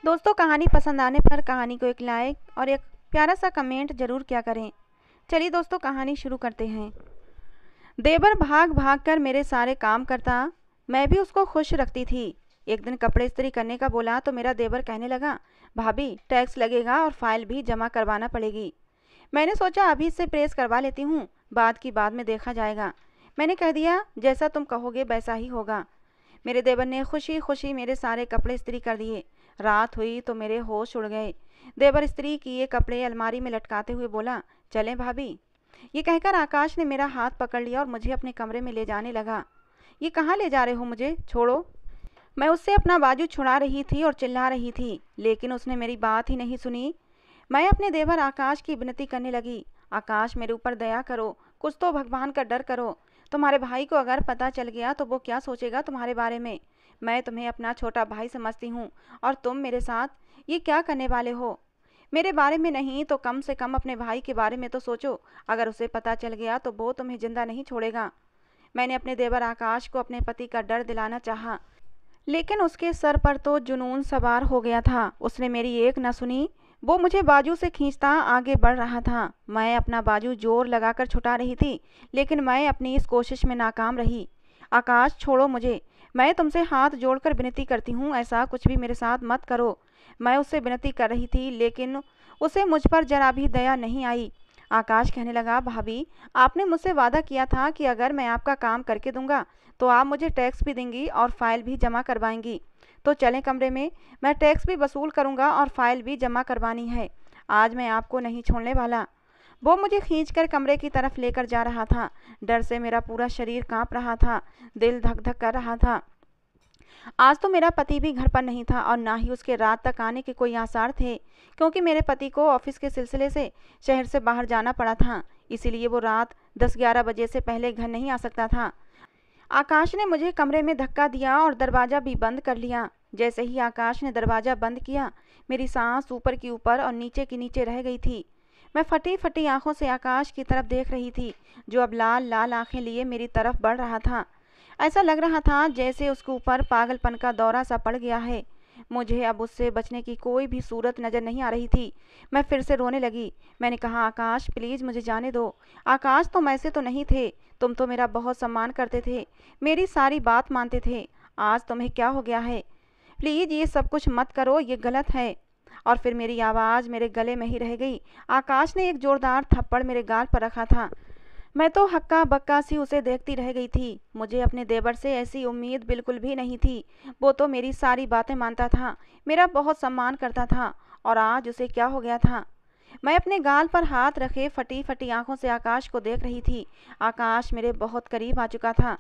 दोस्तों, कहानी पसंद आने पर कहानी को एक लाइक और एक प्यारा सा कमेंट ज़रूर किया करें। चलिए दोस्तों, कहानी शुरू करते हैं। देवर भाग भाग कर मेरे सारे काम करता, मैं भी उसको खुश रखती थी। एक दिन कपड़े इस्त्री करने का बोला तो मेरा देवर कहने लगा, भाभी टैक्स लगेगा और फाइल भी जमा करवाना पड़ेगी। मैंने सोचा अभी से प्रेस करवा लेती हूँ, बाद की बाद में देखा जाएगा। मैंने कह दिया, जैसा तुम कहोगे वैसा ही होगा। मेरे देवर ने खुशी खुशी मेरे सारे कपड़े इस्त्री कर दिए। रात हुई तो मेरे होश उड़ गए। देवर इस्त्री किए कपड़े अलमारी में लटकाते हुए बोला, चलें भाभी। ये कहकर आकाश ने मेरा हाथ पकड़ लिया और मुझे अपने कमरे में ले जाने लगा। ये कहाँ ले जा रहे हो मुझे, छोड़ो। मैं उससे अपना बाजू छुड़ा रही थी और चिल्ला रही थी, लेकिन उसने मेरी बात ही नहीं सुनी। मैं अपने देवर आकाश की विनती करने लगी, आकाश मेरे ऊपर दया करो, कुछ तो भगवान का डर करो। तुम्हारे भाई को अगर पता चल गया तो वो क्या सोचेगा तुम्हारे बारे में। मैं तुम्हें अपना छोटा भाई समझती हूँ और तुम मेरे साथ ये क्या करने वाले हो। मेरे बारे में नहीं तो कम से कम अपने भाई के बारे में तो सोचो। अगर उसे पता चल गया तो वो तुम्हें जिंदा नहीं छोड़ेगा। मैंने अपने देवर आकाश को अपने पति का डर दिलाना चाहा, लेकिन उसके सर पर तो जुनून सवार हो गया था। उसने मेरी एक न सुनी। वो मुझे बाजू से खींचता आगे बढ़ रहा था। मैं अपना बाजू जोर लगाकर छुटा रही थी, लेकिन मैं अपनी इस कोशिश में नाकाम रही। आकाश छोड़ो मुझे, मैं तुमसे हाथ जोड़कर विनती करती हूँ, ऐसा कुछ भी मेरे साथ मत करो। मैं उससे विनती कर रही थी, लेकिन उसे मुझ पर जरा भी दया नहीं आई। आकाश कहने लगा, भाभी आपने मुझसे वादा किया था कि अगर मैं आपका काम करके दूंगा तो आप मुझे टैक्स भी देंगी और फाइल भी जमा करवाएंगी। तो चलें कमरे में, मैं टैक्स भी वसूल करूंगा और फाइल भी जमा करवानी है। आज मैं आपको नहीं छोड़ने वाला। वो मुझे खींचकर कमरे की तरफ लेकर जा रहा था। डर से मेरा पूरा शरीर कांप रहा था, दिल धक धक कर रहा था। आज तो मेरा पति भी घर पर नहीं था और ना ही उसके रात तक आने के कोई आसार थे, क्योंकि मेरे पति को ऑफिस के सिलसिले से शहर से बाहर जाना पड़ा था। इसीलिए वो रात 10-11 बजे से पहले घर नहीं आ सकता था। आकाश ने मुझे कमरे में धक्का दिया और दरवाज़ा भी बंद कर लिया। जैसे ही आकाश ने दरवाज़ा बंद किया, मेरी सांस ऊपर की ऊपर और नीचे की नीचे रह गई थी। मैं फटी फटी आंखों से आकाश की तरफ देख रही थी, जो अब लाल लाल आंखें लिए मेरी तरफ बढ़ रहा था। ऐसा लग रहा था जैसे उसके ऊपर पागलपन का दौरा सा पड़ गया है। मुझे अब उससे बचने की कोई भी सूरत नज़र नहीं आ रही थी। मैं फिर से रोने लगी। मैंने कहा, आकाश प्लीज़ मुझे जाने दो। आकाश तुम ऐसे तो नहीं थे, तुम तो मेरा बहुत सम्मान करते थे, मेरी सारी बात मानते थे। आज तुम्हें क्या हो गया है? प्लीज़ ये सब कुछ मत करो, ये गलत है। और फिर मेरी आवाज़ मेरे गले में ही रह गई। आकाश ने एक ज़ोरदार थप्पड़ मेरे गाल पर रखा था। मैं तो हक्का बक्का सी उसे देखती रह गई थी। मुझे अपने देवर से ऐसी उम्मीद बिल्कुल भी नहीं थी। वो तो मेरी सारी बातें मानता था, मेरा बहुत सम्मान करता था, और आज उसे क्या हो गया था। मैं अपने गाल पर हाथ रखे फटी फटी आंखों से आकाश को देख रही थी। आकाश मेरे बहुत करीब आ चुका था।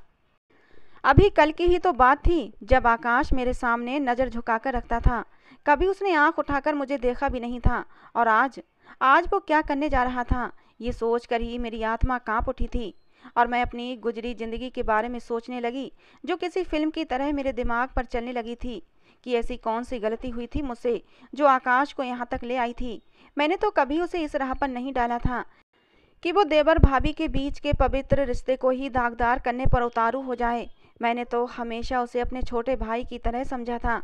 अभी कल की ही तो बात थी जब आकाश मेरे सामने नज़र झुकाकर रखता था। कभी उसने आंख उठाकर मुझे देखा भी नहीं था। और आज आज वो क्या करने जा रहा था, ये सोचकर ही मेरी आत्मा कांप उठी थी। और मैं अपनी गुजरी जिंदगी के बारे में सोचने लगी, जो किसी फिल्म की तरह मेरे दिमाग पर चलने लगी थी, कि ऐसी कौन सी गलती हुई थी मुझसे जो आकाश को यहाँ तक ले आई थी। मैंने तो कभी उसे इस राह पर नहीं डाला था कि वो देवर भाभी के बीच के पवित्र रिश्ते को ही दागदार करने पर उतारू हो जाए। मैंने तो हमेशा उसे अपने छोटे भाई की तरह समझा था।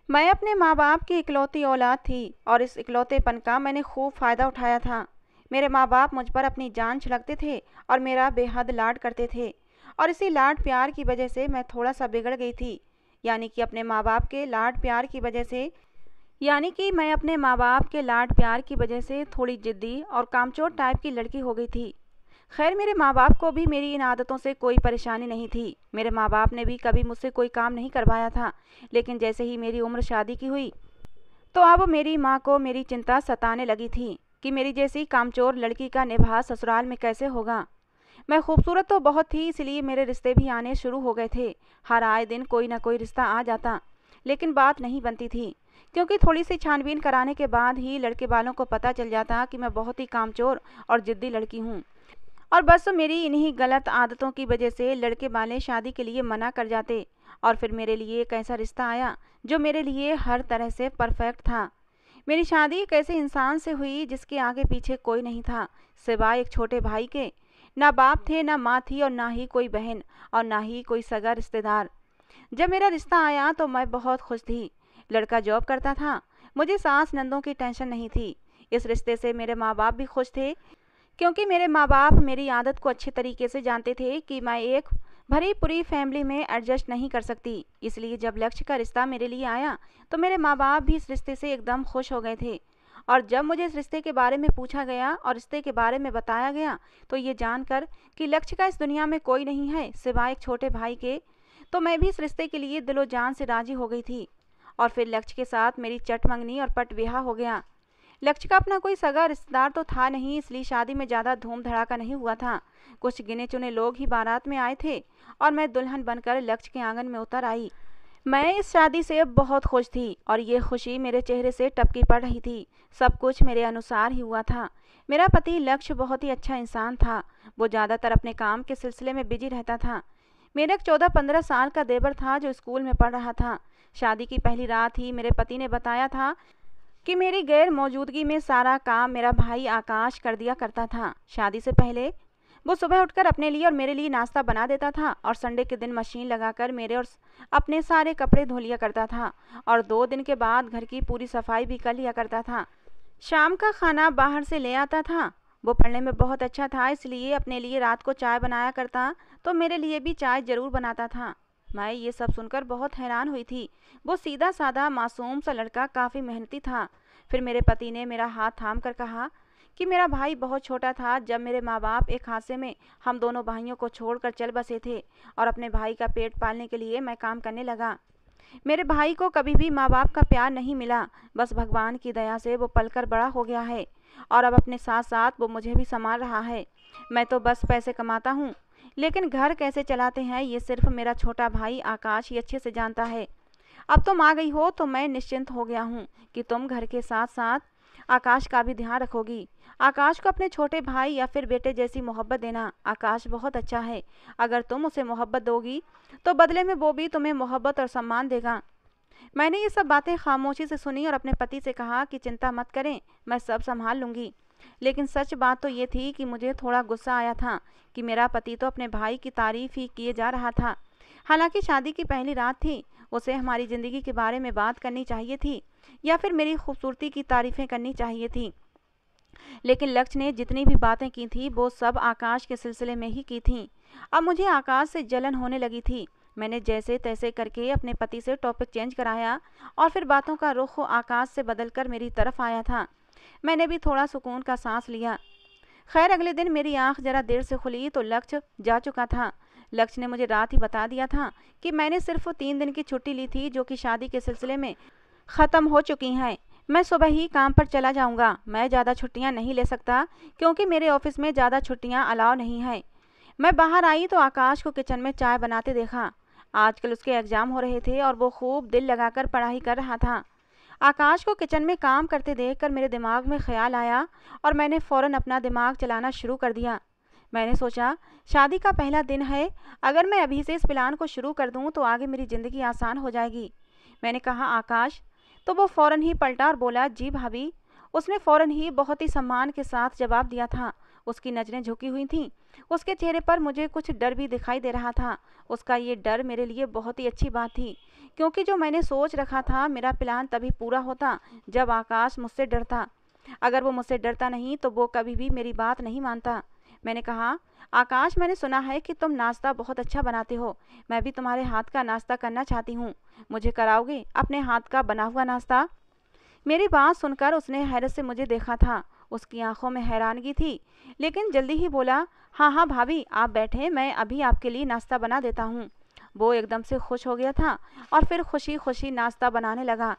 मैं अपने माँ बाप की इकलौती औलाद थी और इस इकलौतेपन का मैंने खूब फ़ायदा उठाया था। मेरे माँ बाप मुझ पर अपनी जान छिड़कते थे और मेरा बेहद लाड करते थे, और इसी लाड प्यार की वजह से मैं थोड़ा सा बिगड़ गई थी। यानी कि अपने माँ बाप के लाड प्यार की वजह से यानी कि मैं अपने माँ बाप के लाड प्यार की वजह से थोड़ी जिद्दी और कामचोर टाइप की लड़की हो गई थी। खैर, मेरे माँ बाप को भी मेरी इन आदतों से कोई परेशानी नहीं थी। मेरे माँ बाप ने भी कभी मुझसे कोई काम नहीं करवाया था। लेकिन जैसे ही मेरी उम्र शादी की हुई, तो अब मेरी माँ को मेरी चिंता सताने लगी थी कि मेरी जैसी कामचोर लड़की का निभाव ससुराल में कैसे होगा। मैं खूबसूरत तो बहुत थी, इसलिए मेरे रिश्ते भी आने शुरू हो गए थे। हर आए दिन कोई ना कोई रिश्ता आ जाता, लेकिन बात नहीं बनती थी, क्योंकि थोड़ी सी छानबीन कराने के बाद ही लड़के वालों को पता चल जाता कि मैं बहुत ही कामचोर और जिद्दी लड़की हूँ। और बस मेरी इन्हीं गलत आदतों की वजह से लड़के वाले शादी के लिए मना कर जाते। और फिर मेरे लिए एक ऐसा रिश्ता आया जो मेरे लिए हर तरह से परफेक्ट था। मेरी शादी एक ऐसे इंसान से हुई जिसके आगे पीछे कोई नहीं था, सिवाय एक छोटे भाई के। ना बाप थे, ना माँ थी, और ना ही कोई बहन, और ना ही कोई सगा रिश्तेदार। जब मेरा रिश्ता आया तो मैं बहुत खुश थी, लड़का जॉब करता था। मुझे सास नंदों की टेंशन नहीं थी। इस रिश्ते से मेरे माँ बाप भी खुश थे, क्योंकि मेरे माँ बाप मेरी आदत को अच्छे तरीके से जानते थे कि मैं एक भरी पूरी फैमिली में एडजस्ट नहीं कर सकती। इसलिए जब लक्ष्य का रिश्ता मेरे लिए आया तो मेरे माँ बाप भी इस रिश्ते से एकदम खुश हो गए थे। और जब मुझे इस रिश्ते के बारे में पूछा गया और रिश्ते के बारे में बताया गया तो ये जानकर कि लक्ष्य का इस दुनिया में कोई नहीं है सिवाय एक छोटे भाई के, तो मैं भी इस रिश्ते के लिए दिलो जान से राजी हो गई थी। और फिर लक्ष्य के साथ मेरी चट मंगनी और पट ब्याह हो गया। लक्ष्य का अपना कोई सगा रिश्तेदार तो था नहीं, इसलिए शादी में ज़्यादा धूम धड़ाका नहीं हुआ था। कुछ गिने चुने लोग ही बारात में आए थे और मैं दुल्हन बनकर लक्ष्य के आंगन में उतर आई। मैं इस शादी से अब बहुत खुश थी और ये खुशी मेरे चेहरे से टपकी पड़ रही थी। सब कुछ मेरे अनुसार ही हुआ था। मेरा पति लक्ष्य बहुत ही अच्छा इंसान था। वो ज़्यादातर अपने काम के सिलसिले में बिजी रहता था। मेरा एक 14-15 साल का देवर था जो स्कूल में पढ़ रहा था। शादी की पहली रात ही मेरे पति ने बताया था कि मेरी गैर मौजूदगी में सारा काम मेरा भाई आकाश कर दिया करता था। शादी से पहले वो सुबह उठकर अपने लिए और मेरे लिए नाश्ता बना देता था और संडे के दिन मशीन लगाकर मेरे और अपने सारे कपड़े धो लिया करता था और 2 दिन के बाद घर की पूरी सफाई भी कर लिया करता था। शाम का खाना बाहर से ले आता था। वो पढ़ने में बहुत अच्छा था, इसलिए अपने लिए रात को चाय बनाया करता तो मेरे लिए भी चाय जरूर बनाता था। मैं ये सब सुनकर बहुत हैरान हुई थी। वो सीधा साधा मासूम सा लड़का काफ़ी मेहनती था। फिर मेरे पति ने मेरा हाथ थाम कर कहा कि मेरा भाई बहुत छोटा था जब मेरे माँ बाप एक हादसे में हम दोनों भाइयों को छोड़कर चल बसे थे और अपने भाई का पेट पालने के लिए मैं काम करने लगा। मेरे भाई को कभी भी माँ बाप का प्यार नहीं मिला, बस भगवान की दया से वो पलकर बड़ा हो गया है और अब अपने साथ साथ वो मुझे भी संभाल रहा है। मैं तो बस पैसे कमाता हूँ, लेकिन घर कैसे चलाते हैं ये सिर्फ मेरा छोटा भाई आकाश ही अच्छे से जानता है। अब तुम आ गई हो तो मैं निश्चिंत हो गया हूँ कि तुम घर के साथ साथ आकाश का भी ध्यान रखोगी। आकाश को अपने छोटे भाई या फिर बेटे जैसी मोहब्बत देना। आकाश बहुत अच्छा है, अगर तुम उसे मोहब्बत दोगी तो बदले में वो भी तुम्हें मोहब्बत और सम्मान देगा। मैंने ये सब बातें खामोशी से सुनी और अपने पति से कहा कि चिंता मत करें, मैं सब संभाल लूँगी। लेकिन सच बात तो ये थी कि मुझे थोड़ा गुस्सा आया था कि मेरा पति तो अपने भाई की तारीफ ही किए जा रहा था। हालांकि शादी की पहली रात थी, उसे हमारी ज़िंदगी के बारे में बात करनी चाहिए थी या फिर मेरी खूबसूरती की तारीफ़ें करनी चाहिए थी। लेकिन लक्ष्य ने जितनी भी बातें की थी वो सब आकाश के सिलसिले में ही की थी। अब मुझे आकाश से जलन होने लगी थी। मैंने जैसे तैसे करके अपने पति से टॉपिक चेंज कराया और फिर बातों का रुख आकाश से बदलकर मेरी तरफ आया था। मैंने भी थोड़ा सुकून का सांस लिया। खैर अगले दिन मेरी आंख जरा देर से खुली तो लक्ष्य जा चुका था। लक्ष्य ने मुझे रात ही बता दिया था कि मैंने सिर्फ 3 दिन की छुट्टी ली थी जो कि शादी के सिलसिले में ख़त्म हो चुकी हैं। मैं सुबह ही काम पर चला जाऊंगा। मैं ज़्यादा छुट्टियां नहीं ले सकता क्योंकि मेरे ऑफिस में ज़्यादा छुट्टियां अलाउ नहीं है। मैं बाहर आई तो आकाश को किचन में चाय बनाते देखा। आजकल उसके एग्ज़ाम हो रहे थे और वो खूब दिल लगाकर पढ़ाई कर रहा था। आकाश को किचन में काम करते देखकर मेरे दिमाग में ख्याल आया और मैंने फ़ौरन अपना दिमाग चलाना शुरू कर दिया। मैंने सोचा शादी का पहला दिन है, अगर मैं अभी से इस प्लान को शुरू कर दूं तो आगे मेरी ज़िंदगी आसान हो जाएगी। मैंने कहा आकाश, तो वो फ़ौरन ही पलटा और बोला जी भाभी। उसने फ़ौरन ही बहुत ही सम्मान के साथ जवाब दिया था। उसकी नज़रें झुकी हुई थीं। उसके चेहरे पर मुझे कुछ डर भी दिखाई दे रहा था। उसका ये डर मेरे लिए बहुत ही अच्छी बात थी, क्योंकि जो मैंने सोच रखा था मेरा प्लान तभी पूरा होता जब आकाश मुझसे डरता। अगर वो मुझसे डरता नहीं तो वो कभी भी मेरी बात नहीं मानता। मैंने कहा आकाश, मैंने सुना है कि तुम नाश्ता बहुत अच्छा बनाते हो। मैं भी तुम्हारे हाथ का नाश्ता करना चाहती हूँ। मुझे कराओगे अपने हाथ का बना हुआ नाश्ता? मेरी बात सुनकर उसने हैरत से मुझे देखा था। उसकी आंखों में हैरानगी थी, लेकिन जल्दी ही बोला हाँ हाँ भाभी आप बैठे, मैं अभी आपके लिए नाश्ता बना देता हूँ। वो एकदम से खुश हो गया था और फिर खुशी खुशी नाश्ता बनाने लगा।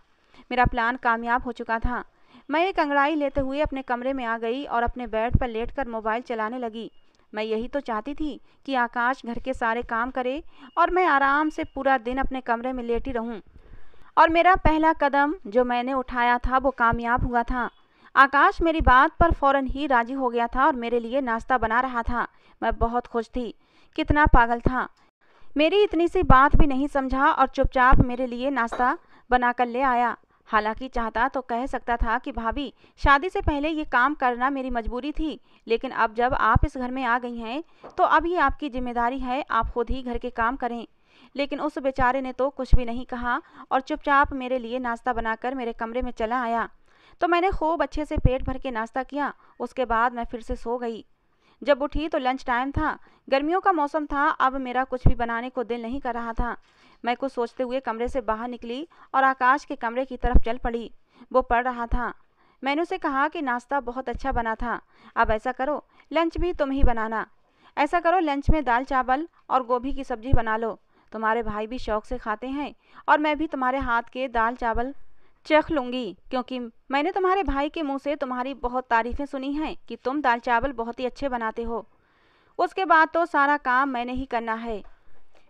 मेरा प्लान कामयाब हो चुका था। मैं एक अंगड़ाई लेते हुए अपने कमरे में आ गई और अपने बेड पर लेटकर मोबाइल चलाने लगी। मैं यही तो चाहती थी कि आकाश घर के सारे काम करे और मैं आराम से पूरा दिन अपने कमरे में लेटी रहूं। और मेरा पहला कदम जो मैंने उठाया था वो कामयाब हुआ था। आकाश मेरी बात पर फ़ौरन ही राजी हो गया था और मेरे लिए नाश्ता बना रहा था। मैं बहुत खुश थी। कितना पागल था, मेरी इतनी सी बात भी नहीं समझा और चुपचाप मेरे लिए नाश्ता बनाकर ले आया। हालांकि चाहता तो कह सकता था कि भाभी शादी से पहले ये काम करना मेरी मजबूरी थी, लेकिन अब जब आप इस घर में आ गई हैं तो अब ये आपकी जिम्मेदारी है, आप खुद ही घर के काम करें। लेकिन उस बेचारे ने तो कुछ भी नहीं कहा और चुपचाप मेरे लिए नाश्ता बनाकर मेरे कमरे में चला आया। तो मैंने खूब अच्छे से पेट भर के नाश्ता किया। उसके बाद मैं फिर से सो गई। जब उठी तो लंच टाइम था। गर्मियों का मौसम था। अब मेरा कुछ भी बनाने को दिल नहीं कर रहा था। मैं कुछ सोचते हुए कमरे से बाहर निकली और आकाश के कमरे की तरफ चल पड़ी। वो पढ़ रहा था। मैंने उसे कहा कि नाश्ता बहुत अच्छा बना था। अब ऐसा करो, लंच भी तुम ही बनाना। ऐसा करो, लंच में दाल चावल और गोभी की सब्जी बना लो। तुम्हारे भाई भी शौक से खाते हैं और मैं भी तुम्हारे हाथ के दाल चावल चख लूँगी, क्योंकि मैंने तुम्हारे भाई के मुंह से तुम्हारी बहुत तारीफ़ें सुनी हैं कि तुम दाल चावल बहुत ही अच्छे बनाते हो। उसके बाद तो सारा काम मैंने ही करना है।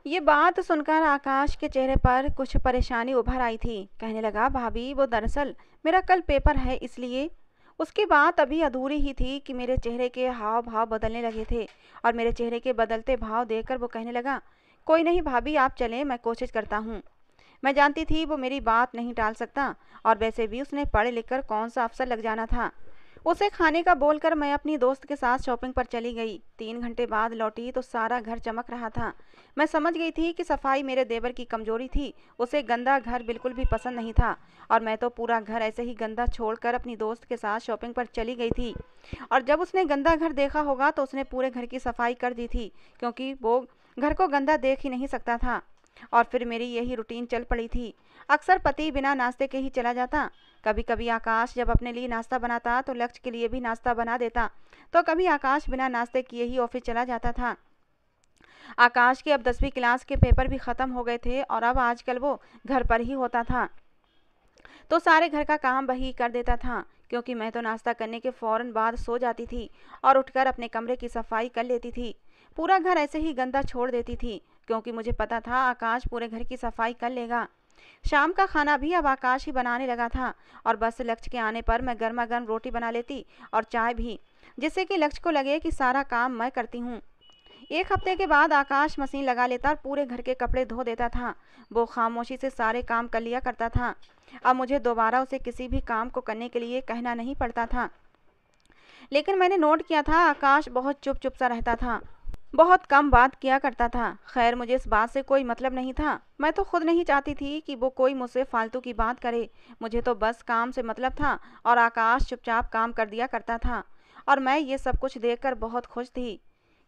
ये बात सुनकर आकाश के चेहरे पर कुछ परेशानी उभर आई थी। कहने लगा, भाभी वो दरअसल मेरा कल पेपर है इसलिए। उसकी बात अभी अधूरी ही थी कि मेरे चेहरे के हाव भाव बदलने लगे थे और मेरे चेहरे के बदलते भाव देखकर वो कहने लगा, कोई नहीं भाभी, आप चलें, मैं कोशिश करता हूँ। मैं जानती थी वो मेरी बात नहीं टाल सकता और वैसे भी उसने पढ़ लिख कर कौन सा अफसर लग जाना था। उसे खाने का बोलकर मैं अपनी दोस्त के साथ शॉपिंग पर चली गई। 3 घंटे बाद लौटी तो सारा घर चमक रहा था। मैं समझ गई थी कि सफाई मेरे देवर की कमजोरी थी। उसे गंदा घर बिल्कुल भी पसंद नहीं था और मैं तो पूरा घर ऐसे ही गंदा छोड़कर अपनी दोस्त के साथ शॉपिंग पर चली गई थी। और जब उसने गंदा घर देखा होगा तो उसने पूरे घर की सफाई कर दी थी, क्योंकि वो घर को गंदा देख ही नहीं सकता था। और फिर मेरी यही रूटीन चल पड़ी थी। अक्सर पति बिना नाश्ते के ही चला जाता। कभी कभी आकाश जब अपने लिए नाश्ता बनाता तो लक्ष्य के लिए भी नाश्ता बना देता, तो कभी आकाश बिना नाश्ते किए ही ऑफिस चला जाता था। आकाश के अब 10वीं क्लास के पेपर भी ख़त्म हो गए थे और अब आजकल वो घर पर ही होता था, तो सारे घर का काम वही कर देता था, क्योंकि मैं तो नाश्ता करने के फ़ौरन बाद सो जाती थी और उठकर अपने कमरे की सफाई कर लेती थी। पूरा घर ऐसे ही गंदा छोड़ देती थी, क्योंकि मुझे पता था आकाश पूरे घर की सफाई कर लेगा। शाम का खाना भी अब आकाश ही बनाने लगा था और बस लक्ष्य के आने पर मैं गर्मा गर्म रोटी बना लेती और चाय भी, जिससे कि लक्ष्य को लगे कि सारा काम मैं करती हूँ। 1 हफ्ते के बाद आकाश मशीन लगा लेता और पूरे घर के कपड़े धो देता था। वो खामोशी से सारे काम कर लिया करता था। अब मुझे दोबारा उसे किसी भी काम को करने के लिए कहना नहीं पड़ता था। लेकिन मैंने नोट किया था आकाश बहुत चुप चुप सा रहता था, बहुत कम बात किया करता था। खैर, मुझे इस बात से कोई मतलब नहीं था। मैं तो खुद नहीं चाहती थी कि वो कोई मुझसे फालतू की बात करे। मुझे तो बस काम से मतलब था और आकाश चुपचाप काम कर दिया करता था और मैं ये सब कुछ देखकर बहुत खुश थी।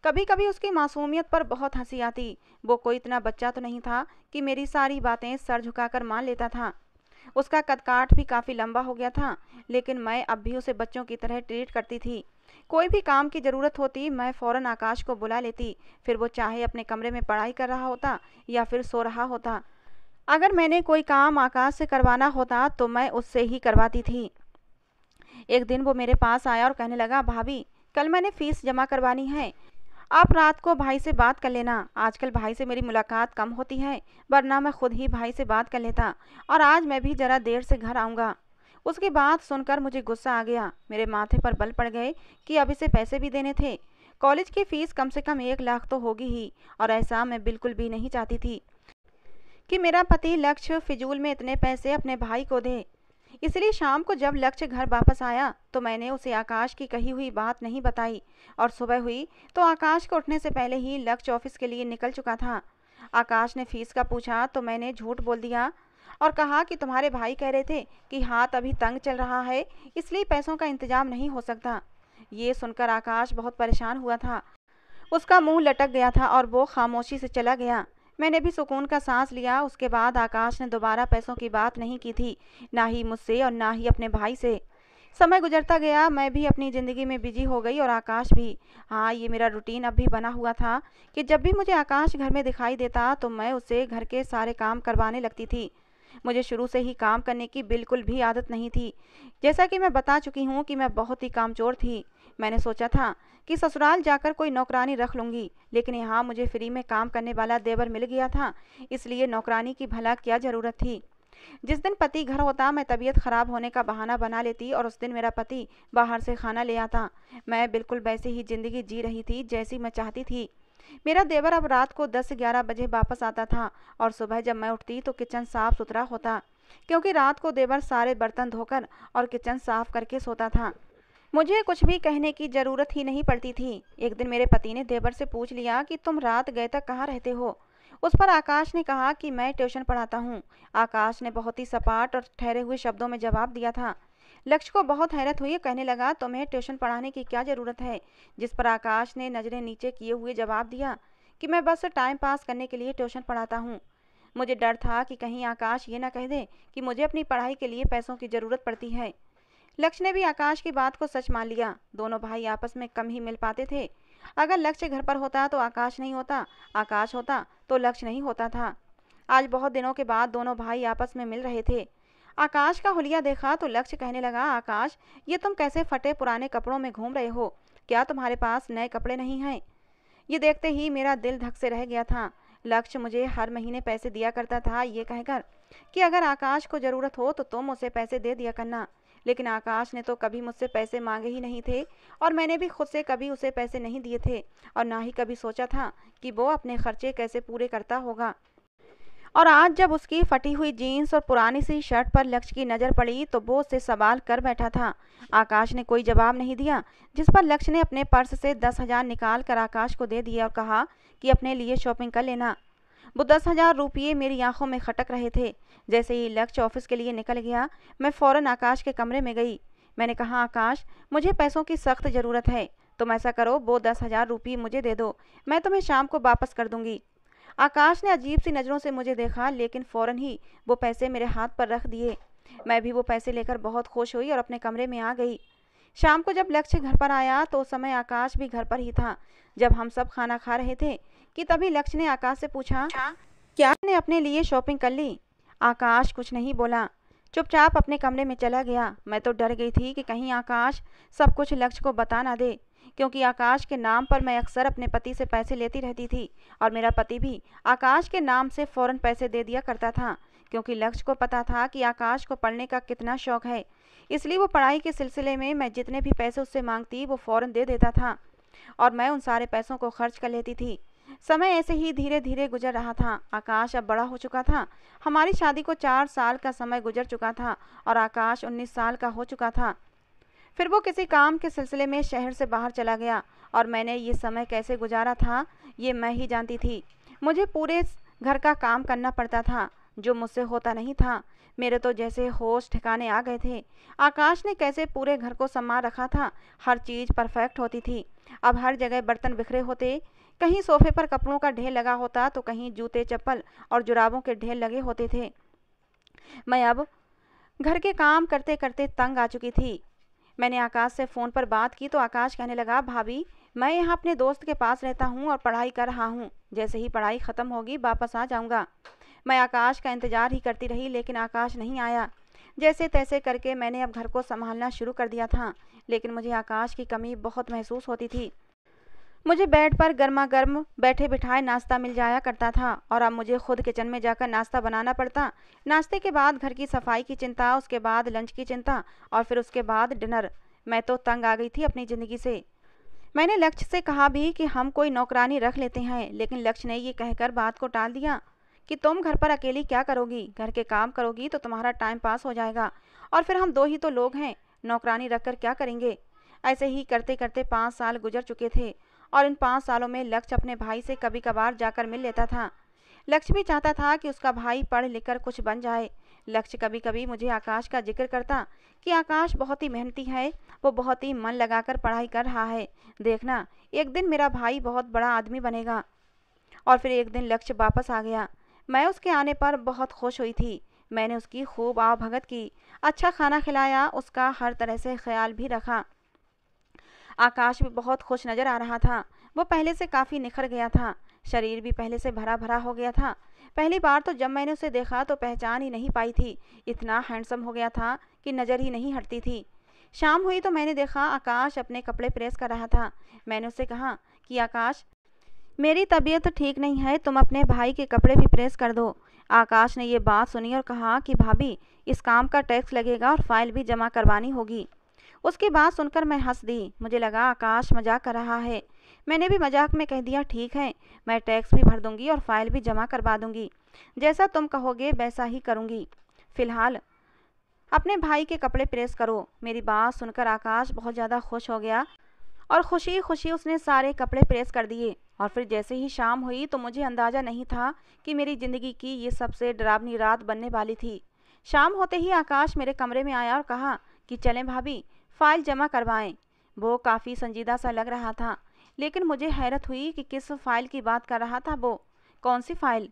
कभी कभी उसकी मासूमियत पर बहुत हंसी आती। वो कोई इतना बच्चा तो नहीं था कि मेरी सारी बातें सर झुकाकर मान लेता था। उसका कदकाठ भी काफ़ी लंबा हो गया था, लेकिन मैं अब भी उसे बच्चों की तरह ट्रीट करती थी। कोई भी काम की ज़रूरत होती मैं फ़ौरन आकाश को बुला लेती, फिर वो चाहे अपने कमरे में पढ़ाई कर रहा होता या फिर सो रहा होता। अगर मैंने कोई काम आकाश से करवाना होता तो मैं उससे ही करवाती थी। एक दिन वो मेरे पास आया और कहने लगा, भाभी कल मैंने फ़ीस जमा करवानी है, आप रात को भाई से बात कर लेना। आजकल भाई से मेरी मुलाकात कम होती है, वरना मैं खुद ही भाई से बात कर लेता और आज मैं भी ज़रा देर से घर आऊँगा। उसकी बात सुनकर मुझे गुस्सा आ गया। मेरे माथे पर बल पड़ गए कि अब इसे पैसे भी देने थे। कॉलेज की फ़ीस कम से कम 1 लाख तो होगी ही और ऐसा मैं बिल्कुल भी नहीं चाहती थी कि मेरा पति लक्ष्य फिजूल में इतने पैसे अपने भाई को दे। इसलिए शाम को जब लक्ष्य घर वापस आया तो मैंने उसे आकाश की कही हुई बात नहीं बताई और सुबह हुई तो आकाश को उठने से पहले ही लक्ष्य ऑफिस के लिए निकल चुका था। आकाश ने फीस का पूछा तो मैंने झूठ बोल दिया और कहा कि तुम्हारे भाई कह रहे थे कि हाथ अभी तंग चल रहा है, इसलिए पैसों का इंतजाम नहीं हो सकता। ये सुनकर आकाश बहुत परेशान हुआ था। उसका मुंह लटक गया था और वो खामोशी से चला गया। मैंने भी सुकून का सांस लिया। उसके बाद आकाश ने दोबारा पैसों की बात नहीं की थी, ना ही मुझसे और ना ही अपने भाई से। समय गुजरता गया, मैं भी अपनी ज़िंदगी में बिजी हो गई और आकाश भी। हाँ, ये मेरा रूटीन अब भी बना हुआ था कि जब भी मुझे आकाश घर में दिखाई देता तो मैं उससे घर के सारे काम करवाने लगती थी। मुझे शुरू से ही काम करने की बिल्कुल भी आदत नहीं थी। जैसा कि मैं बता चुकी हूँ कि मैं बहुत ही कामचोर थी। मैंने सोचा था कि ससुराल जाकर कोई नौकरानी रख लूँगी, लेकिन यहाँ मुझे फ्री में काम करने वाला देवर मिल गया था, इसलिए नौकरानी की भला क्या ज़रूरत थी। जिस दिन पति घर होता मैं तबीयत खराब होने का बहाना बना लेती और उस दिन मेरा पति बाहर से खाना ले आता। मैं बिल्कुल वैसे ही ज़िंदगी जी रही थी जैसी मैं चाहती थी। मेरा देवर अब रात को 10-11 बजे वापस आता था और सुबह जब मैं उठती तो किचन साफ सुथरा होता, क्योंकि रात को देवर सारे बर्तन धोकर और किचन साफ करके सोता था। मुझे कुछ भी कहने की ज़रूरत ही नहीं पड़ती थी। एक दिन मेरे पति ने देवर से पूछ लिया कि तुम रात गए तक कहाँ रहते हो। उस पर आकाश ने कहा कि मैं ट्यूशन पढ़ाता हूँ। आकाश ने बहुत ही सपाट और ठहरे हुए शब्दों में जवाब दिया था। लक्ष्य को बहुत हैरत हुई और कहने लगा, तुम्हें ट्यूशन पढ़ाने की क्या ज़रूरत है? जिस पर आकाश ने नज़रें नीचे किए हुए जवाब दिया कि मैं बस टाइम पास करने के लिए ट्यूशन पढ़ाता हूँ। मुझे डर था कि कहीं आकाश ये ना कह दे कि मुझे अपनी पढ़ाई के लिए पैसों की ज़रूरत पड़ती है। लक्ष्य ने भी आकाश की बात को सच मान लिया। दोनों भाई आपस में कम ही मिल पाते थे। अगर लक्ष्य घर पर होता तो आकाश नहीं होता, आकाश होता तो लक्ष्य नहीं होता था। आज बहुत दिनों के बाद दोनों भाई आपस में मिल रहे थे। आकाश का हुलिया देखा तो लक्ष्य कहने लगा, आकाश, ये तुम कैसे फटे पुराने कपड़ों में घूम रहे हो? क्या तुम्हारे पास नए कपड़े नहीं हैं? ये देखते ही मेरा दिल धक से रह गया था। लक्ष्य मुझे हर महीने पैसे दिया करता था, ये कहकर कि अगर आकाश को ज़रूरत हो तो तुम उसे पैसे दे दिया करना। लेकिन आकाश ने तो कभी मुझसे पैसे मांगे ही नहीं थे और मैंने भी खुद से कभी उसे पैसे नहीं दिए थे और ना ही कभी सोचा था कि वो अपने खर्चे कैसे पूरे करता होगा। और आज जब उसकी फटी हुई जीन्स और पुरानी सी शर्ट पर लक्ष्य की नज़र पड़ी तो वो उससे सवाल कर बैठा था। आकाश ने कोई जवाब नहीं दिया, जिस पर लक्ष्य ने अपने पर्स से 10,000 निकाल कर आकाश को दे दिया और कहा कि अपने लिए शॉपिंग कर लेना। वो 10,000 रुपये मेरी आंखों में खटक रहे थे। जैसे ही लक्ष्य ऑफिस के लिए निकल गया, मैं फ़ौरन आकाश के कमरे में गई। मैंने कहा, आकाश, मुझे पैसों की सख्त ज़रूरत है। तुम ऐसा करो, वो 10,000 रुपये मुझे दे दो, मैं तुम्हें शाम को वापस कर दूंगी। आकाश ने अजीब सी नज़रों से मुझे देखा, लेकिन फ़ौरन ही वो पैसे मेरे हाथ पर रख दिए। मैं भी वो पैसे लेकर बहुत खुश हुई और अपने कमरे में आ गई। शाम को जब लक्ष्य घर पर आया तो उस समय आकाश भी घर पर ही था। जब हम सब खाना खा रहे थे कि तभी लक्ष्य ने आकाश से पूछा, क्या ने अपने लिए शॉपिंग कर ली? आकाश कुछ नहीं बोला, चुपचाप अपने कमरे में चला गया। मैं तो डर गई थी कि कहीं आकाश सब कुछ लक्ष्य को बता ना दे, क्योंकि आकाश के नाम पर मैं अक्सर अपने पति से पैसे लेती रहती थी और मेरा पति भी आकाश के नाम से फ़ौरन पैसे दे दिया करता था, क्योंकि लक्ष्य को पता था कि आकाश को पढ़ने का कितना शौक़ है। इसलिए वो पढ़ाई के सिलसिले में मैं जितने भी पैसे उससे मांगती वो फ़ौरन दे देता था और मैं उन सारे पैसों को खर्च कर लेती थी। समय ऐसे ही धीरे धीरे गुजर रहा था। आकाश अब बड़ा हो चुका था। हमारी शादी को 4 साल का समय गुजर चुका था और आकाश 19 साल का हो चुका था। फिर वो किसी काम के सिलसिले में शहर से बाहर चला गया और मैंने ये समय कैसे गुजारा था ये मैं ही जानती थी। मुझे पूरे घर का काम करना पड़ता था, जो मुझसे होता नहीं था। मेरे तो जैसे होश ठिकाने आ गए थे। आकाश ने कैसे पूरे घर को संभाल रखा था। हर चीज़ परफेक्ट होती थी। अब हर जगह बर्तन बिखरे होते, कहीं सोफे पर कपड़ों का ढेर लगा होता तो कहीं जूते, चप्पल और जुराबों के ढेर लगे होते थे। मैं अब घर के काम करते करते तंग आ चुकी थी। मैंने आकाश से फ़ोन पर बात की तो आकाश कहने लगा, भाभी, मैं यहाँ अपने दोस्त के पास रहता हूँ और पढ़ाई कर रहा हूँ। जैसे ही पढ़ाई ख़त्म होगी वापस आ जाऊँगा। मैं आकाश का इंतज़ार ही करती रही, लेकिन आकाश नहीं आया। जैसे तैसे करके मैंने अब घर को संभालना शुरू कर दिया था, लेकिन मुझे आकाश की कमी बहुत महसूस होती थी। मुझे बेड पर गर्मा गर्म बैठे बिठाए नाश्ता मिल जाया करता था और अब मुझे खुद किचन में जाकर नाश्ता बनाना पड़ता। नाश्ते के बाद घर की सफाई की चिंता, उसके बाद लंच की चिंता और फिर उसके बाद डिनर। मैं तो तंग आ गई थी अपनी ज़िंदगी से। मैंने लक्ष्य से कहा भी कि हम कोई नौकरानी रख लेते हैं, लेकिन लक्ष्य ने ये कहकर बात को टाल दिया कि तुम घर पर अकेली क्या करोगी? घर के काम करोगी तो तुम्हारा टाइम पास हो जाएगा और फिर हम 2 ही तो लोग हैं, नौकरानी रखकर क्या करेंगे? ऐसे ही करते करते 5 साल गुजर चुके थे और इन 5 सालों में लक्ष्य अपने भाई से कभी कभार जाकर मिल लेता था। लक्ष्य भी चाहता था कि उसका भाई पढ़ लिख कर कुछ बन जाए। लक्ष्य कभी कभी मुझे आकाश का जिक्र करता कि आकाश बहुत ही मेहनती है, वो बहुत ही मन लगाकर पढ़ाई कर रहा है। देखना, एक दिन मेरा भाई बहुत बड़ा आदमी बनेगा। और फिर एक दिन लक्ष्य वापस आ गया। मैं उसके आने पर बहुत खुश हुई थी। मैंने उसकी खूब आवभगत की, अच्छा खाना खिलाया, उसका हर तरह से ख्याल भी रखा। आकाश भी बहुत खुश नज़र आ रहा था। वो पहले से काफ़ी निखर गया था, शरीर भी पहले से भरा भरा हो गया था। पहली बार तो जब मैंने उसे देखा तो पहचान ही नहीं पाई थी। इतना हैंडसम हो गया था कि नज़र ही नहीं हटती थी। शाम हुई तो मैंने देखा आकाश अपने कपड़े प्रेस कर रहा था। मैंने उससे कहा कि आकाश, मेरी तबीयत ठीक नहीं है, तुम अपने भाई के कपड़े भी प्रेस कर दो। आकाश ने ये बात सुनी और कहा कि भाभी, इस काम का टैक्स लगेगा और फाइल भी जमा करवानी होगी। उसकी बात सुनकर मैं हंस दी। मुझे लगा आकाश मजाक कर रहा है। मैंने भी मजाक में कह दिया, ठीक है, मैं टैक्स भी भर दूंगी और फाइल भी जमा करवा दूंगी। जैसा तुम कहोगे वैसा ही करूंगी। फिलहाल अपने भाई के कपड़े प्रेस करो। मेरी बात सुनकर आकाश बहुत ज़्यादा खुश हो गया और खुशी खुशी उसने सारे कपड़े प्रेस कर दिए। और फिर जैसे ही शाम हुई तो मुझे अंदाज़ा नहीं था कि मेरी ज़िंदगी की ये सबसे डरावनी रात बनने वाली थी। शाम होते ही आकाश मेरे कमरे में आया और कहा कि चलें भाभी, फ़ाइल जमा करवाएं। वो काफ़ी संजीदा सा लग रहा था, लेकिन मुझे हैरत हुई कि किस फ़ाइल की बात कर रहा था वो। कौन सी फ़ाइल?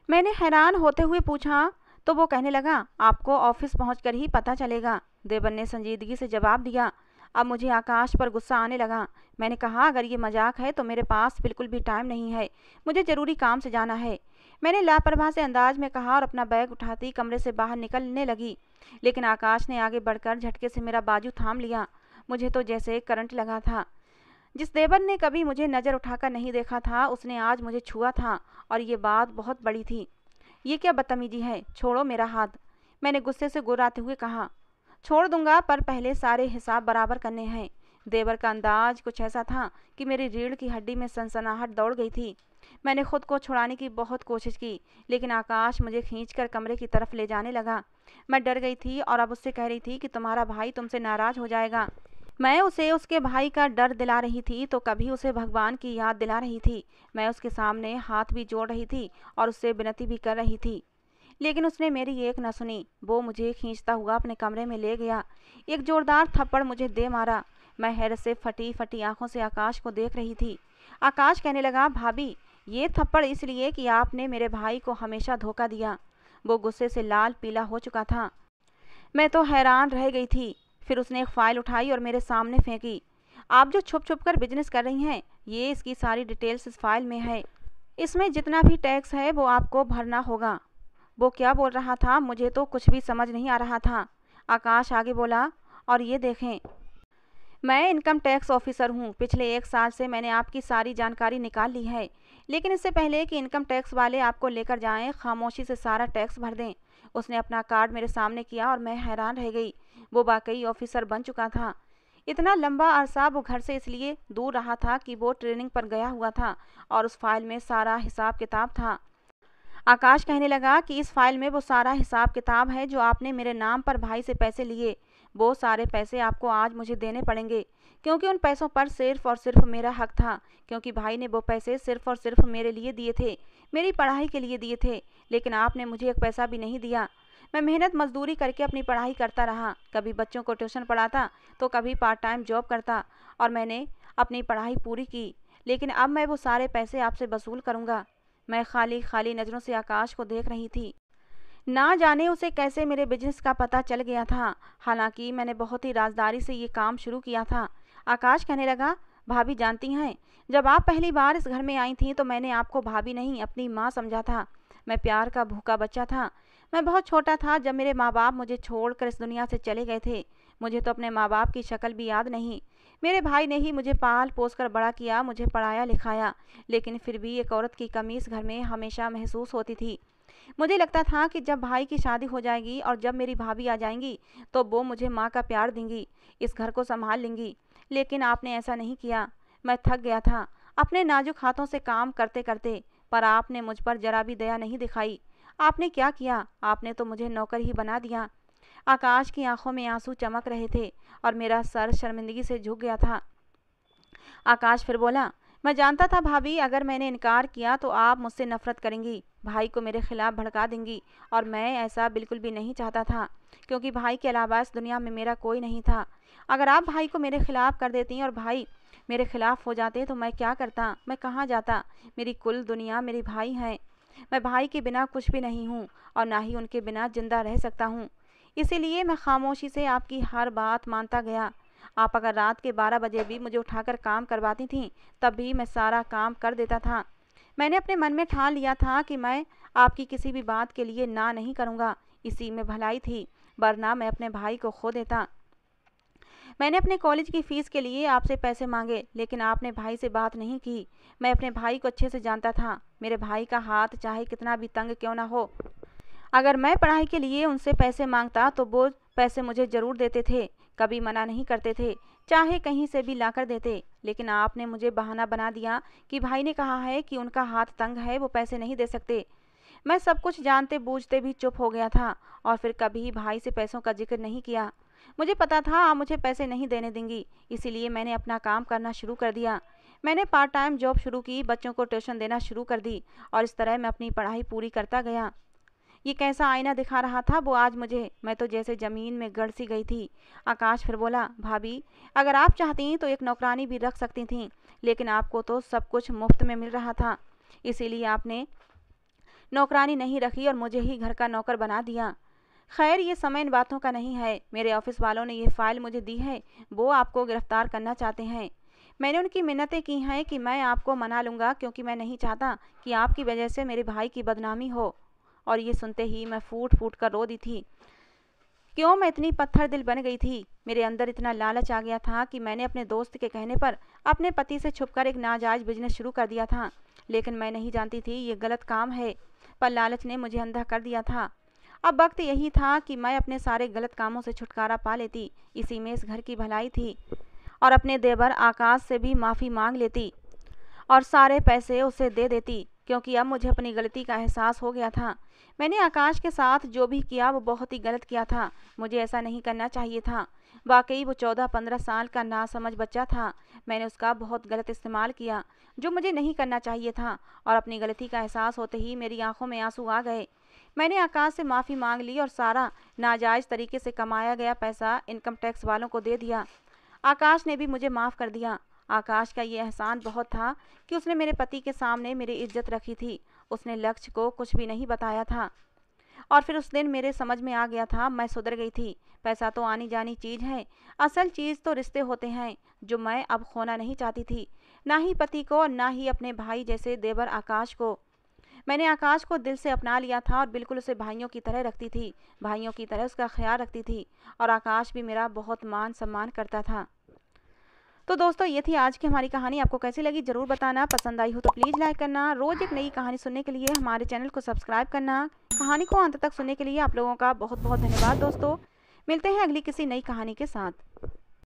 मैंने हैरान होते हुए पूछा, तो वो कहने लगा, आपको ऑफिस पहुंचकर ही पता चलेगा। देवर ने संजीदगी से जवाब दिया। अब मुझे आकाश पर गुस्सा आने लगा। मैंने कहा, अगर ये मजाक है तो मेरे पास बिल्कुल भी टाइम नहीं है, मुझे ज़रूरी काम से जाना है। मैंने लापरवाह से अंदाज में कहा और अपना बैग उठाती कमरे से बाहर निकलने लगी, लेकिन आकाश ने आगे बढ़कर झटके से मेरा बाजू थाम लिया। मुझे तो जैसे करंट लगा था। जिस देवर ने कभी मुझे नज़र उठाकर नहीं देखा था, उसने आज मुझे छुआ था, और ये बात बहुत बड़ी थी। ये क्या बदतमीजी है, छोड़ो मेरा हाथ, मैंने गुस्से से गुर्राते हुए कहा। छोड़ दूंगा, पर पहले सारे हिसाब बराबर करने हैं। देवर का अंदाज कुछ ऐसा था कि मेरी रीढ़ की हड्डी में सनसनाहट दौड़ गई थी। मैंने खुद को छुड़ाने की बहुत कोशिश की, लेकिन आकाश मुझे खींचकर कमरे की तरफ ले जाने लगा। मैं डर गई थी और अब उससे कह रही थी कि तुम्हारा भाई तुमसे नाराज़ हो जाएगा। मैं उसे उसके भाई का डर दिला रही थी तो कभी उसे भगवान की याद दिला रही थी। मैं उसके सामने हाथ भी जोड़ रही थी और उससे विनती भी कर रही थी, लेकिन उसने मेरी एक न सुनी। वो मुझे खींचता हुआ अपने कमरे में ले गया। एक जोरदार थप्पड़ मुझे दे मारा। मैं हैरत से फटी फटी आंखों से आकाश को देख रही थी। आकाश कहने लगा, भाभी, ये थप्पड़ इसलिए कि आपने मेरे भाई को हमेशा धोखा दिया। वो गुस्से से लाल पीला हो चुका था। मैं तो हैरान रह गई थी। फिर उसने एक फ़ाइल उठाई और मेरे सामने फेंकी। आप जो छुप छुप कर बिजनेस कर रही हैं, ये इसकी सारी डिटेल्स इस फाइल में है। इसमें जितना भी टैक्स है वो आपको भरना होगा। वो क्या बोल रहा था, मुझे तो कुछ भी समझ नहीं आ रहा था। आकाश आगे बोला, और ये देखें, मैं इनकम टैक्स ऑफिसर हूँ। पिछले 1 साल से मैंने आपकी सारी जानकारी निकाल ली है, लेकिन इससे पहले कि इनकम टैक्स वाले आपको लेकर जाएं, खामोशी से सारा टैक्स भर दें। उसने अपना कार्ड मेरे सामने किया और मैं हैरान रह गई। वो वाकई ऑफिसर बन चुका था। इतना लंबा अरसा वो घर से इसलिए दूर रहा था कि वो ट्रेनिंग पर गया हुआ था, और उस फाइल में सारा हिसाब किताब था। आकाश कहने लगा कि इस फाइल में वो सारा हिसाब किताब है जो आपने मेरे नाम पर भाई से पैसे लिए। वो सारे पैसे आपको आज मुझे देने पड़ेंगे, क्योंकि उन पैसों पर सिर्फ और सिर्फ मेरा हक था, क्योंकि भाई ने वो पैसे सिर्फ और सिर्फ मेरे लिए दिए थे, मेरी पढ़ाई के लिए दिए थे। लेकिन आपने मुझे एक पैसा भी नहीं दिया। मैं मेहनत मजदूरी करके अपनी पढ़ाई करता रहा, कभी बच्चों को ट्यूशन पढ़ाता तो कभी पार्ट टाइम जॉब करता, और मैंने अपनी पढ़ाई पूरी की। लेकिन अब मैं वो सारे पैसे आपसे वसूल करूँगा। मैं खाली खाली नज़रों से आकाश को देख रही थी। ना जाने उसे कैसे मेरे बिजनेस का पता चल गया था, हालांकि मैंने बहुत ही राजदारी से ये काम शुरू किया था। आकाश कहने लगा, भाभी जानती हैं, जब आप पहली बार इस घर में आई थीं तो मैंने आपको भाभी नहीं अपनी माँ समझा था। मैं प्यार का भूखा बच्चा था। मैं बहुत छोटा था जब मेरे माँ बाप मुझे छोड़कर इस दुनिया से चले गए थे। मुझे तो अपने माँ बाप की शक्ल भी याद नहीं। मेरे भाई ने ही मुझे पाल पोस कर बड़ा किया, मुझे पढ़ाया लिखाया, लेकिन फिर भी एक औरत की कमी इस घर में हमेशा महसूस होती थी। मुझे लगता था कि जब भाई की शादी हो जाएगी और जब मेरी भाभी आ जाएंगी तो वो मुझे माँ का प्यार देंगी, इस घर को संभाल लेंगी। लेकिन आपने ऐसा नहीं किया। मैं थक गया था अपने नाजुक हाथों से काम करते करते, पर आपने मुझ पर जरा भी दया नहीं दिखाई। आपने क्या किया? आपने तो मुझे नौकर ही बना दिया। आकाश की आंखों में आंसू चमक रहे थे और मेरा सर शर्मिंदगी से झुक गया था। आकाश फिर बोला, मैं जानता था भाभी, अगर मैंने इनकार किया तो आप मुझसे नफरत करेंगी, भाई को मेरे खिलाफ भड़का देंगी, और मैं ऐसा बिल्कुल भी नहीं चाहता था, क्योंकि भाई के अलावा इस दुनिया में मेरा कोई नहीं था। अगर आप भाई को मेरे खिलाफ कर देती और भाई मेरे खिलाफ हो जाते तो मैं क्या करता, मैं कहाँ जाता? मेरी कुल दुनिया मेरे भाई हैं। मैं भाई के बिना कुछ भी नहीं हूँ और ना ही उनके बिना जिंदा रह सकता हूँ। इसीलिए मैं खामोशी से आपकी हर बात मानता गया। आप अगर रात के 12 बजे भी मुझे उठाकर काम करवाती थीं, तब भी मैं सारा काम कर देता था। मैंने अपने मन में ठान लिया था कि मैं आपकी किसी भी बात के लिए ना नहीं करूँगा। इसी में भलाई थी, वरना मैं अपने भाई को खो देता। मैंने अपने कॉलेज की फ़ीस के लिए आपसे पैसे मांगे, लेकिन आपने भाई से बात नहीं की। मैं अपने भाई को अच्छे से जानता था। मेरे भाई का हाथ चाहे कितना भी तंग क्यों ना हो, अगर मैं पढ़ाई के लिए उनसे पैसे मांगता तो वो पैसे मुझे ज़रूर देते थे, कभी मना नहीं करते थे, चाहे कहीं से भी लाकर देते। लेकिन आपने मुझे बहाना बना दिया कि भाई ने कहा है कि उनका हाथ तंग है, वो पैसे नहीं दे सकते। मैं सब कुछ जानते बूझते भी चुप हो गया था और फिर कभी भाई से पैसों का जिक्र नहीं किया। मुझे पता था आप मुझे पैसे नहीं देने देंगी, इसीलिए मैंने अपना काम करना शुरू कर दिया। मैंने पार्ट टाइम जॉब शुरू की, बच्चों को ट्यूशन देना शुरू कर दी और इस तरह मैं अपनी पढ़ाई पूरी करता गया। ये कैसा आईना दिखा रहा था वो आज मुझे, मैं तो जैसे ज़मीन में गड़ सी गई थी। आकाश फिर बोला, भाभी अगर आप चाहती तो एक नौकरानी भी रख सकती थीं, लेकिन आपको तो सब कुछ मुफ्त में मिल रहा था, इसीलिए आपने नौकरानी नहीं रखी और मुझे ही घर का नौकर बना दिया। खैर ये समय इन बातों का नहीं है। मेरे ऑफिस वालों ने ये फाइल मुझे दी है, वो आपको गिरफ्तार करना चाहते हैं। मैंने उनकी मिन्नतें की हैं कि मैं आपको मना लूँगा, क्योंकि मैं नहीं चाहता कि आपकी वजह से मेरे भाई की बदनामी हो। और ये सुनते ही मैं फूट फूट कर रो दी थी। क्यों मैं इतनी पत्थर दिल बन गई थी। मेरे अंदर इतना लालच आ गया था कि मैंने अपने दोस्त के कहने पर अपने पति से छुपकर एक नाजायज़ बिजनेस शुरू कर दिया था, लेकिन मैं नहीं जानती थी ये गलत काम है, पर लालच ने मुझे अंधा कर दिया था। अब वक्त यही था कि मैं अपने सारे गलत कामों से छुटकारा पा लेती, इसी में इस घर की भलाई थी, और अपने देवर आकाश से भी माफ़ी मांग लेती और सारे पैसे उसे दे देती, क्योंकि अब मुझे अपनी गलती का एहसास हो गया था। मैंने आकाश के साथ जो भी किया वो बहुत ही गलत किया था, मुझे ऐसा नहीं करना चाहिए था। वाकई वो 14-15 साल का नासमझ बच्चा था। मैंने उसका बहुत गलत इस्तेमाल किया, जो मुझे नहीं करना चाहिए था, और अपनी गलती का एहसास होते ही मेरी आंखों में आंसू आ गए। मैंने आकाश से माफ़ी मांग ली और सारा नाजायज़ तरीके से कमाया गया पैसा इनकम टैक्स वालों को दे दिया। आकाश ने भी मुझे माफ़ कर दिया। आकाश का ये एहसान बहुत था कि उसने मेरे पति के सामने मेरी इज्जत रखी थी। उसने लक्ष्य को कुछ भी नहीं बताया था, और फिर उस दिन मेरे समझ में आ गया था, मैं सुधर गई थी। पैसा तो आनी जानी चीज़ है, असल चीज़ तो रिश्ते होते हैं, जो मैं अब खोना नहीं चाहती थी, ना ही पति को और ना ही अपने भाई जैसे देवर आकाश को। मैंने आकाश को दिल से अपना लिया था और बिल्कुल उसे भाइयों की तरह रखती थी, भाइयों की तरह उसका ख्याल रखती थी, और आकाश भी मेरा बहुत मान सम्मान करता था। तो दोस्तों ये थी आज की हमारी कहानी। आपको कैसी लगी ज़रूर बताना, पसंद आई हो तो प्लीज़ लाइक करना। रोज़ एक नई कहानी सुनने के लिए हमारे चैनल को सब्सक्राइब करना। कहानी को अंत तक सुनने के लिए आप लोगों का बहुत बहुत धन्यवाद दोस्तों। मिलते हैं अगली किसी नई कहानी के साथ।